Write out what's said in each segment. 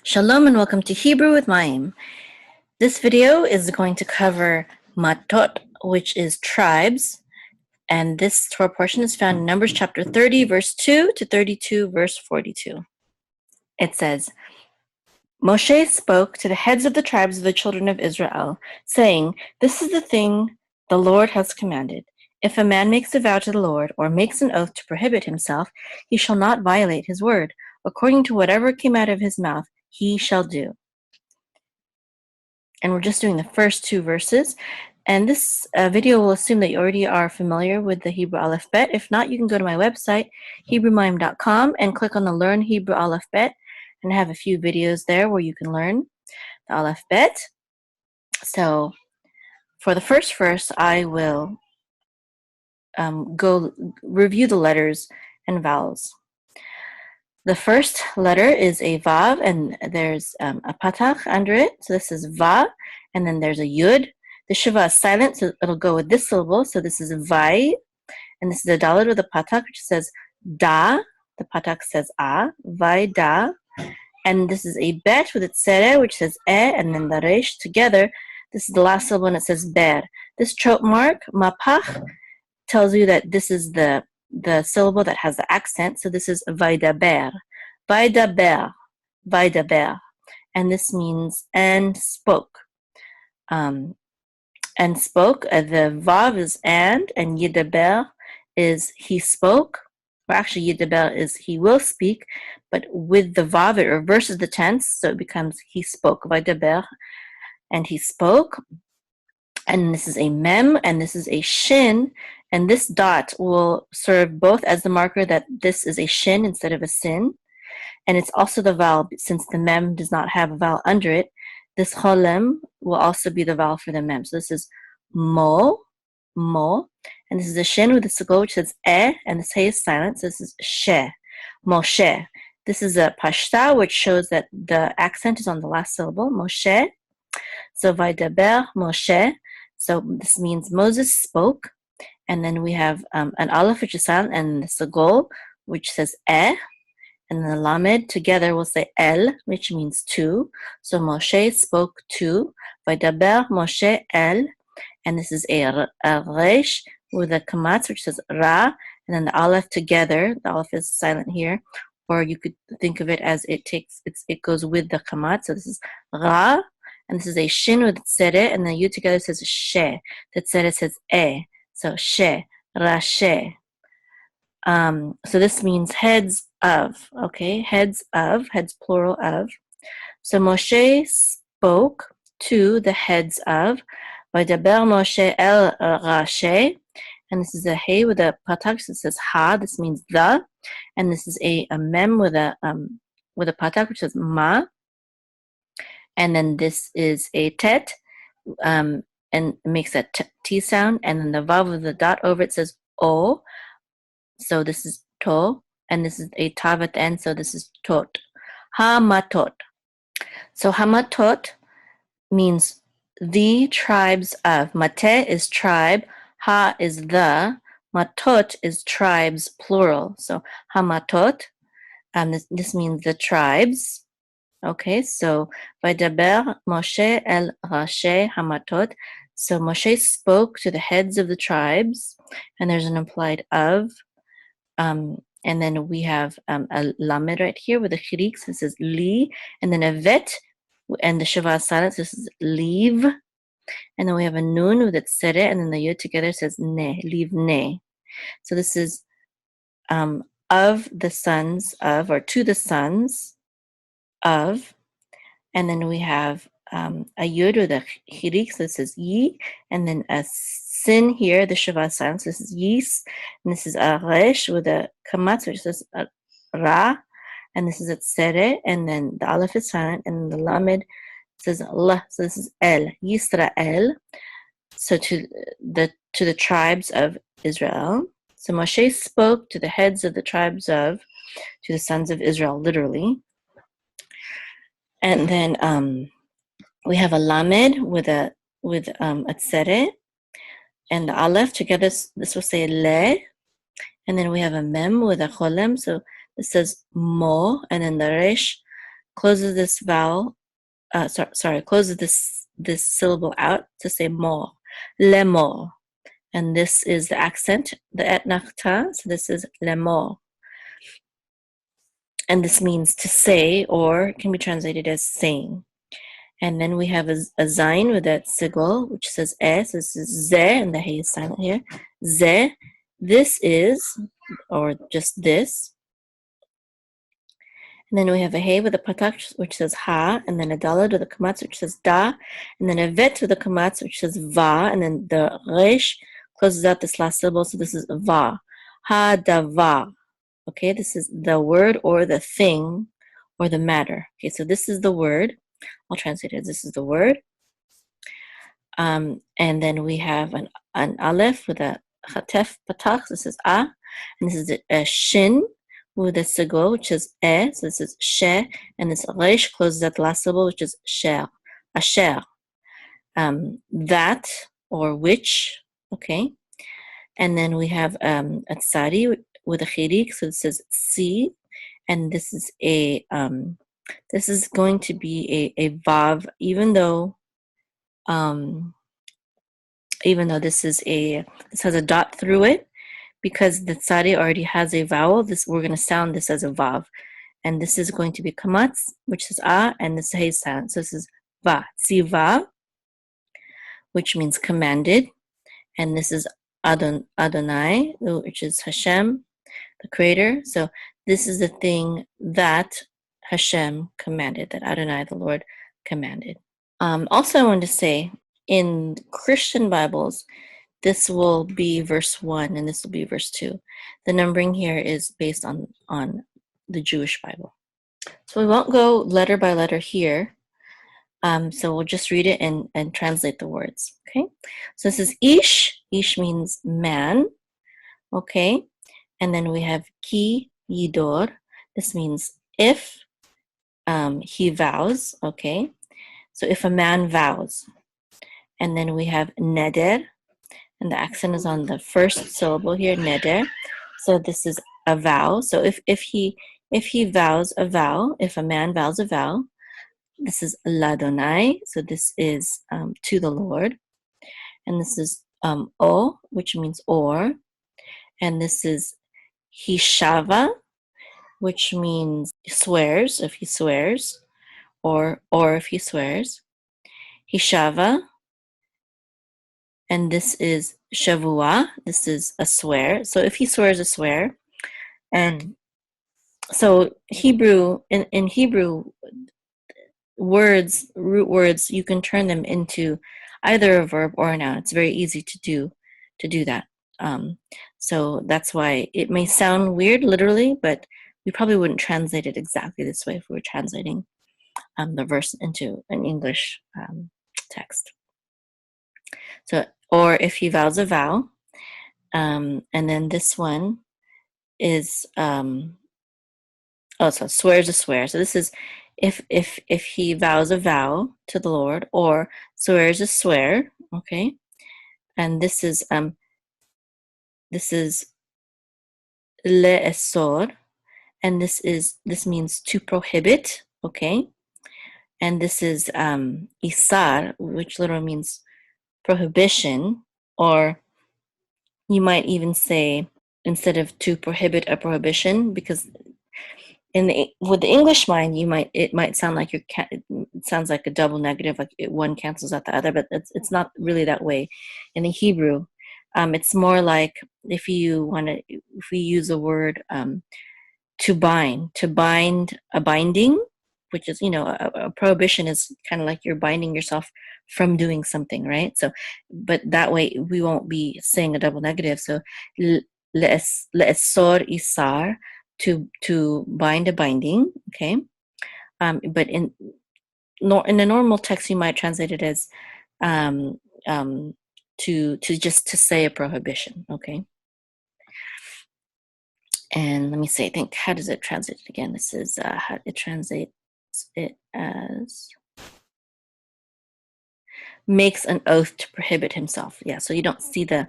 Shalom and welcome to Hebrew with Mayim. This video is going to cover Matot, which is tribes, and this Torah portion is found in Numbers chapter 30, verse 2 to 32, verse 42. It says, Moshe spoke to the heads of the tribes of the children of Israel, saying, "This is the thing the Lord has commanded. If a man makes a vow to the Lord or makes an oath to prohibit himself, he shall not violate his word. According to whatever came out of his mouth, he shall do." And we're just doing the first two verses. And this video will assume that you already are familiar with the Hebrew alphabet. If not, you can go to my website, HebrewMime.com, and click on the Learn Hebrew alphabet, and I have a few videos there where you can learn the alphabet. So for the first verse, I will go review the letters and vowels. The first letter is a vav, and there's a patach under it. So this is va, and then there's a yud. The shiva is silent, so it'll go with this syllable. So this is vai, and this is a daled with a patach, which says da. The patach says a, vai da. And this is a bet with its sere, which says e, and then the resh together. This is the last syllable, and it says ber. This trope mark, mapach, tells you that this is the syllable that has the accent. So this is vaidaber, vaidaber, vaidaber. And this means and spoke. And spoke, the vav is and yidaber is he spoke. Or actually yidaber is he will speak, but with the vav it reverses the tense, so it becomes he spoke, vaidaber, and he spoke. And this is a mem, and this is a shin, and this dot will serve both as the marker that this is a shin instead of a sin, and it's also the vowel, since the mem does not have a vowel under it. This cholem will also be the vowel for the mem. So this is mo, and this is a shin with a segol which says e, and this hey is silent, so this is she, Moshe. This is a pashta, which shows that the accent is on the last syllable, Moshe. So vaidaber Moshe. So this means Moses spoke. And then we have an aleph, which is silent, and the segol, which says eh. And the lamed together will say el, which means to. So Moshe spoke to. Vaidaber Moshe el. And this is a resh with a kamatz, which says ra. And then the aleph together. The aleph is silent here. Or you could think of it as it goes with the kamatz. So this is ra. And this is a shin with tzere, and the yud together says she. The tzere says e. So she, rashe. So this means heads of, okay? Heads plural of. So Moshe spoke to the heads of. Vaidaber Moshe el rashe. And this is a hey with a patach that says ha. This means the. And this is a mem with a patach which says ma. And then this is a tet, and it makes a T sound. And then the vav with the dot over it says o. So this is to. And this is a tav at the end. So this is tot. Hamatot. So hamatot means the tribes of. Mate is tribe. Ha is the. Matot is tribes, plural. So hamatot. This means the tribes. Okay, so vaidaber Moshe el rashe hamatot. So Moshe spoke to the heads of the tribes, and there's an implied of. And then we have a lamed right here with a chirik. So this is li, and then a vet, and the shiva is silent. So this is leave. And then we have a nun with it sere, and then the yud together says ne, leave ne. So this is of the sons of, or to the sons of. And then we have a yud with a chirik, so this is yi, and then a sin here, the shiva silence, this is yis, and this is a resh with a kamatz, which says ra, and this is a tzere, and then the aleph is silent, and the lamed says la, so this is el, Yisrael, so to the tribes of Israel. So Moshe spoke to the heads of the tribes of, to the sons of Israel, literally. And then we have a lamed with a tzere, and the aleph together. This will say le, and then we have a mem with a cholem. So this says mo, and then the resh closes this vowel, closes this syllable out to say more, lemor. And this is the accent, the etnachta, so this is lemor. And this means to say, or can be translated as saying. And then we have a zayin with that sigil, which says es. This is ze, and the hey is silent here. Ze, this is, or just this. And then we have a hey with a patak, which says ha, and then a dalad with a kamatz, which says da, and then a vet with a kamatz, which says va, and then the resh closes out this last syllable, so this is va. Ha dava. Okay, this is the word or the thing or the matter. Okay, so this is the word. I'll translate it as this is the word. And then we have an aleph with a chatef patach. This is a. And this is a shin with a sigil, which is e. So this is she. And this resh closes at the last syllable, which is sher. Asher. That or which. Okay. And then we have a tsari with a chirik. So this is si. And this is a this is going to be a vav, even though this has a dot through it, because the tsari already has a vowel. We're going to sound this as a vav, and this is going to be kamatz, which is a, and this hey sound. So this is va, tziva, which means commanded, and this is Adonai, which is Hashem, the creator. So this is the thing that Hashem commanded, that Adonai, the Lord, commanded. Also, I wanted to say, in Christian Bibles, this will be verse 1 and this will be verse 2. The numbering here is based on the Jewish Bible. So we won't go letter by letter here. So we'll just read it and translate the words. Okay. So this is ish. Ish means man. Okay. And then we have ki yidor. This means if he vows. Okay. So if a man vows. And then we have neder. And the accent is on the first syllable here, neder. So this is a vow. So if he vows a vow, if a man vows a vow, this is ladonai. So this is to the Lord. And this is o, which means or. And this is hishava, which means swears, if he swears, or if he swears. Hishava. And this is shavua. This is a swear. So if he swears a swear, and so Hebrew, in Hebrew, root words, you can turn them into either a verb or a noun. It's very easy to do that. So that's why it may sound weird literally, but we probably wouldn't translate it exactly this way if we were translating the verse into an English text. So, or if he vows a vow, and then this one is so swears a swear. So this is if he vows a vow to the Lord or swears a swear, okay? And this is le'esor, and this means to prohibit, okay? And this is isar, which literally means prohibition, or you might even say instead of to prohibit a prohibition, because with the English mind, it might sound like it sounds like a double negative, like one cancels out the other, but it's not really that way. In the Hebrew, it's more like if we use a word to bind a binding, which is a prohibition is kind of like you're binding yourself from doing something, right? So, but that way we won't be saying a double negative. So le'esor isar, to bind a binding, okay? But in a normal text, you might translate it as to say a prohibition, okay? And let me say, I think, how does it translate it again? This is how it translates it as makes an oath to prohibit himself. Yeah, so you don't see the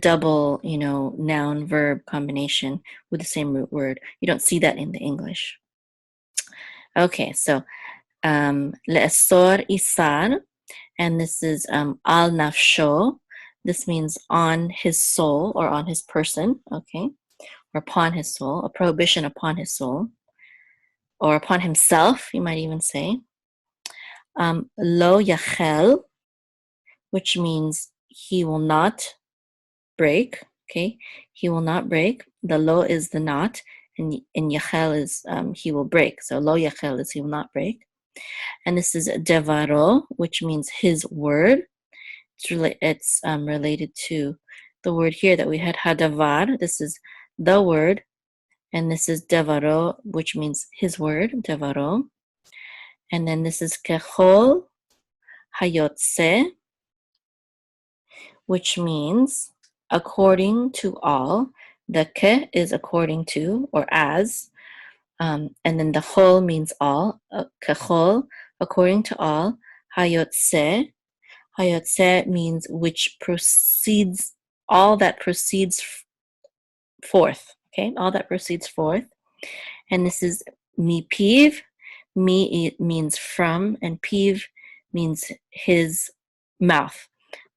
double, noun verb combination with the same root word. You don't see that in the English. Okay, so le'esor isar, and this is al nafsho. This means on his soul or on his person, okay, or upon his soul, a prohibition upon his soul, or upon himself, you might even say. Lo yachel, which means he will not break, okay, he will not break. The lo is the not, and yachel is he will break. So lo yachel is he will not break. And this is devaro, which means his word. It's related to the word here that we had, hadavar. This is the word, and this is devaro, which means his word, devaro. And then this is kechol hayotse, which means according to all. The ke is according to or as, and then the chol means all. Kechol, according to all. Hayotse, hayotse means which proceeds, all that proceeds forth. Okay, all that proceeds forth. And this is mi piv. Mi means from, and piv means his mouth.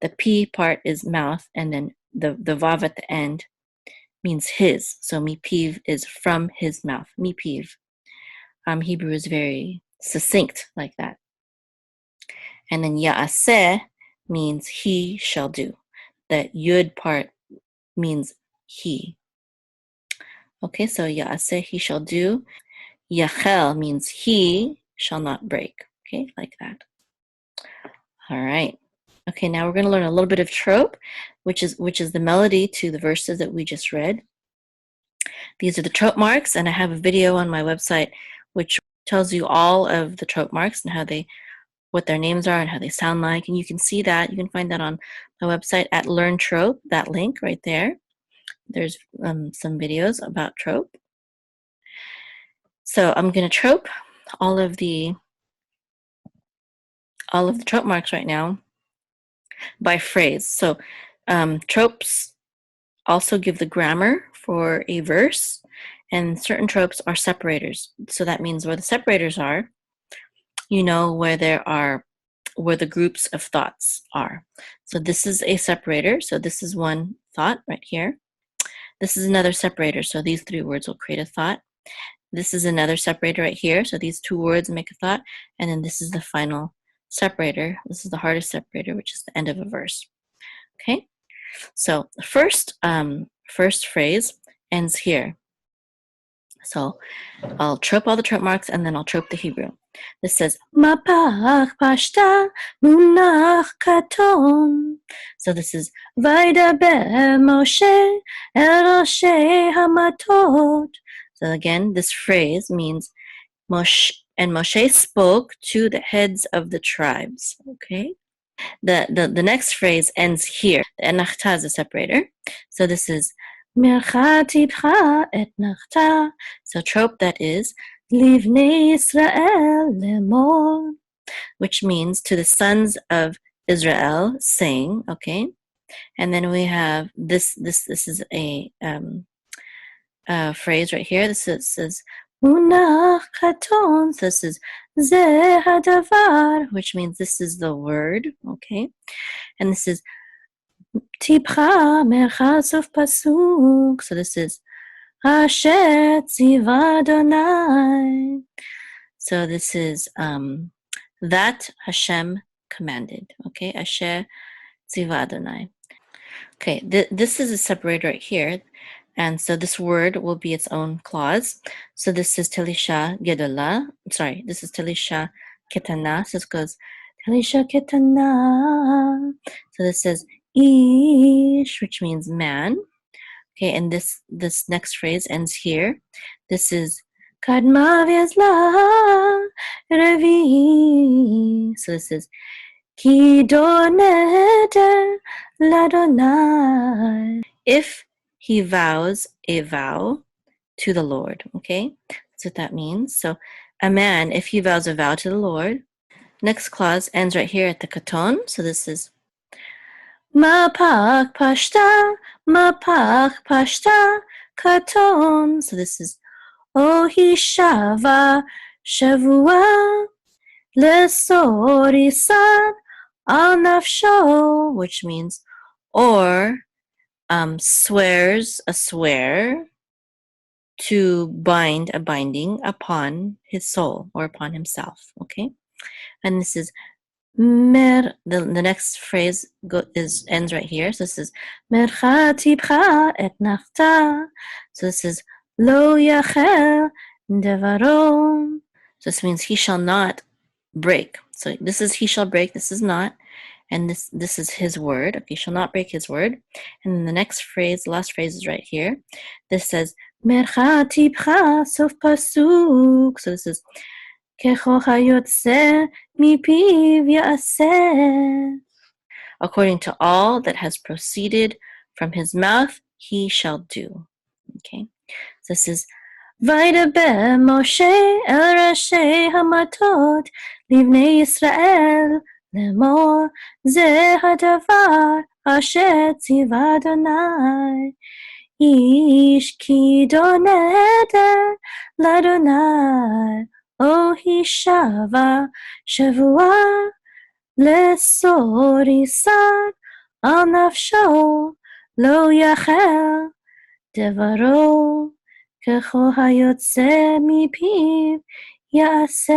The p part is mouth, and then the vav at the end means his. So mi piv is from his mouth. Mi piv. Hebrew is very succinct like that. And then ya'aseh means he shall do. The yud part means he. Okay, so ya'aseh, he shall do. Yachel means he shall not break. Okay, like that. All right. Okay, now we're going to learn a little bit of trope, which is the melody to the verses that we just read. These are the trope marks, and I have a video on my website which tells you all of the trope marks and how they, what their names are and how they sound like. And you can see that, you can find that on my website at Learn Trope, that link right there. There's some videos about trope. So I'm going to trope all of the trope marks right now by phrase. So tropes also give the grammar for a verse, and certain tropes are separators. So that means where the separators are, you know where the groups of thoughts are. So this is a separator. So this is one thought right here. This is another separator. So these three words will create a thought. This is another separator right here. So these two words make a thought. And then this is the final separator. This is the hardest separator, which is the end of a verse. Okay. So first phrase ends here. So I'll trope all the trope marks, and then I'll trope the Hebrew. This says, Mapach pashta munach katon. So this is, Vaidaber Moshe el Roshei hamatot. So again, this phrase means, Moshe spoke to the heads of the tribes. Okay. The next phrase ends here. The enachta is a separator. So this is, Mirchatibcha et nachta. So trope that is, Livnei Israel lemor, which means to the sons of Israel sing. Okay, and then we have this is a phrase right here. This says Munach katon. So this is Zeh hadavar, which means this is the word. Okay, and this is Tipcha merchasof pasuk. So this is Asher tziva Adonai. So this is that Hashem commanded. Okay, Asher tziva Adonai. Okay, this is a separator right here. And so this word will be its own clause. So this is Telisha Gedola. Sorry, this is Telisha Ketana. So this goes Telisha Ketana. So this is Ish, which means man. Okay, and this next phrase ends here. This is Kadma v'ezla revi. So this is Ki doneder ladonai. If he vows a vow to the Lord. Okay, that's what that means. So a man, if he vows a vow to the Lord. Next clause ends right here at the katon. So this is Mapach pashta katon. So this is Ohishava Shavua lesorisan al nafsho, which means or swears a swear to bind a binding upon his soul or upon himself. Okay, and this is the next phrase ends right here. So this is mercha tipcha et nachta. So this is lo yachel devaro. So this means he shall not break. So this is he shall break. This is not, and this is his word. Okay, shall not break his word. And then the next phrase, the last phrase is right here. This says mercha tipcha sof pasuk. So this is according to all that has proceeded from his mouth, he shall do. Okay, so this is וידבר משה אל ראשי המטות לבני ישראל לאמור זה הדבר אשר ציווה אדוני איש כי נדר לאדוני או הישבע שבועה לסוריסן על נפשו לא יחל דברו ככל היוצא מפיו יעשה.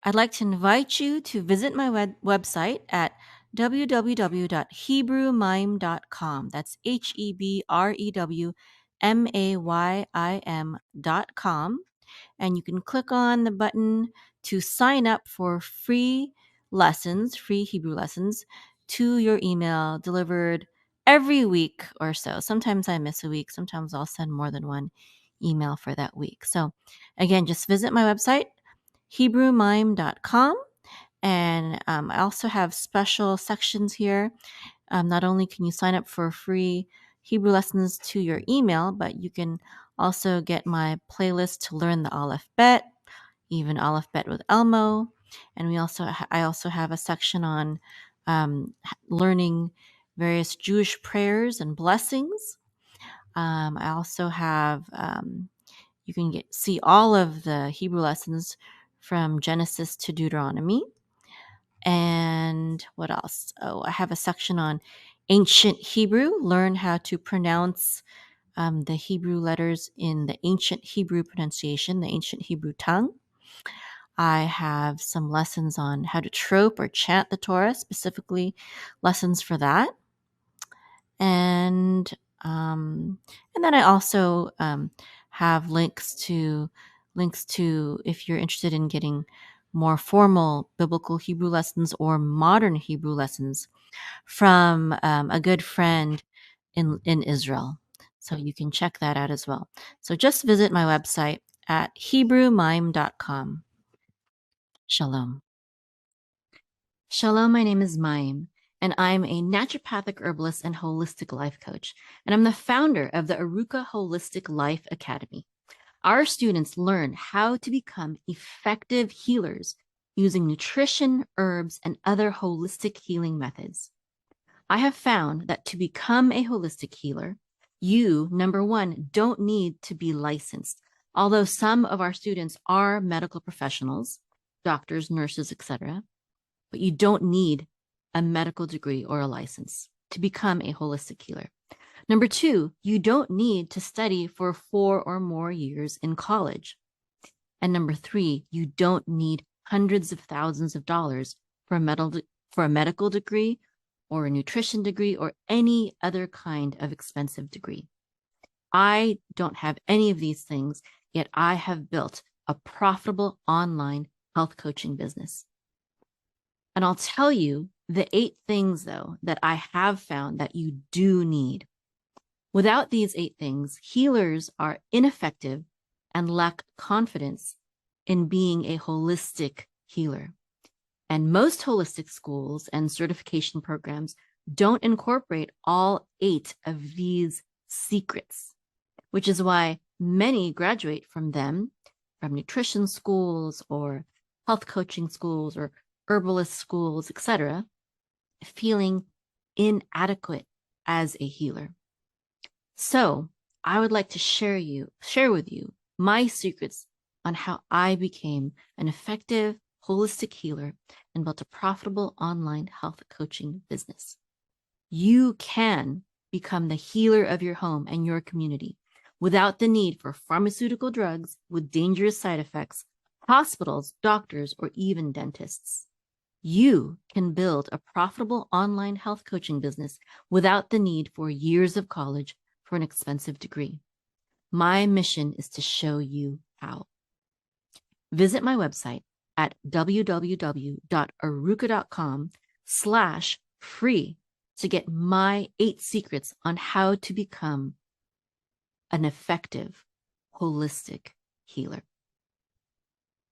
I'd like to invite you to visit my website at www.hebrewmime.com. That's HEBREWMAYIM.com. And you can click on the button to sign up for free lessons, free Hebrew lessons to your email delivered every week or so. Sometimes I miss a week. Sometimes I'll send more than one email for that week. So again, just visit my website, HebrewMime.com. And I also have special sections here. Not only can you sign up for free Hebrew lessons to your email, but you can also get my playlist to learn the Aleph Bet, even Aleph Bet with Elmo. And I also have a section on learning various Jewish prayers and blessings. I also have you can see all of the Hebrew lessons from Genesis to Deuteronomy. And what else? Oh, I have a section on ancient Hebrew. Learn how to pronounce the Hebrew letters in the ancient Hebrew pronunciation, the ancient Hebrew tongue. I have some lessons on how to trope or chant the Torah, specifically lessons for that. And then I also have links to if you're interested in getting more formal biblical Hebrew lessons or modern Hebrew lessons from a good friend in Israel. So you can check that out as well. So just visit my website at HebrewMime.com. Shalom. Shalom, my name is Mayim, and I'm a naturopathic herbalist and holistic life coach, and I'm the founder of the Aruka Holistic Life Academy. Our students learn how to become effective healers using nutrition, herbs, and other holistic healing methods. I have found that to become a holistic healer, you, number one, don't need to be licensed, although some of our students are medical professionals, doctors, nurses, etc., but you don't need a medical degree or a license to become a holistic healer. Number two, you don't need to study for 4 or more years in college. And number three, you don't need hundreds of thousands of dollars for a medical degree or a nutrition degree or any other kind of expensive degree. I don't have any of these things, yet I have built a profitable online health coaching business. And I'll tell you the 8 things, though, that I have found that you do need. Without these 8 things, healers are ineffective and lack confidence in being a holistic healer. And most holistic schools and certification programs don't incorporate all 8 of these secrets, which is why many graduate from them, from nutrition schools or health coaching schools or herbalist schools, etc., feeling inadequate as a healer. So I would like to share with you my secrets on how I became an effective holistic healer and built a profitable online health coaching business. You can become the healer of your home and your community without the need for pharmaceutical drugs with dangerous side effects, hospitals, doctors, or even dentists. You can build a profitable online health coaching business without the need for years of college for an expensive degree. My mission is to show you how. Visit my website at www.aruka.com/free to get my 8 secrets on how to become an effective holistic healer.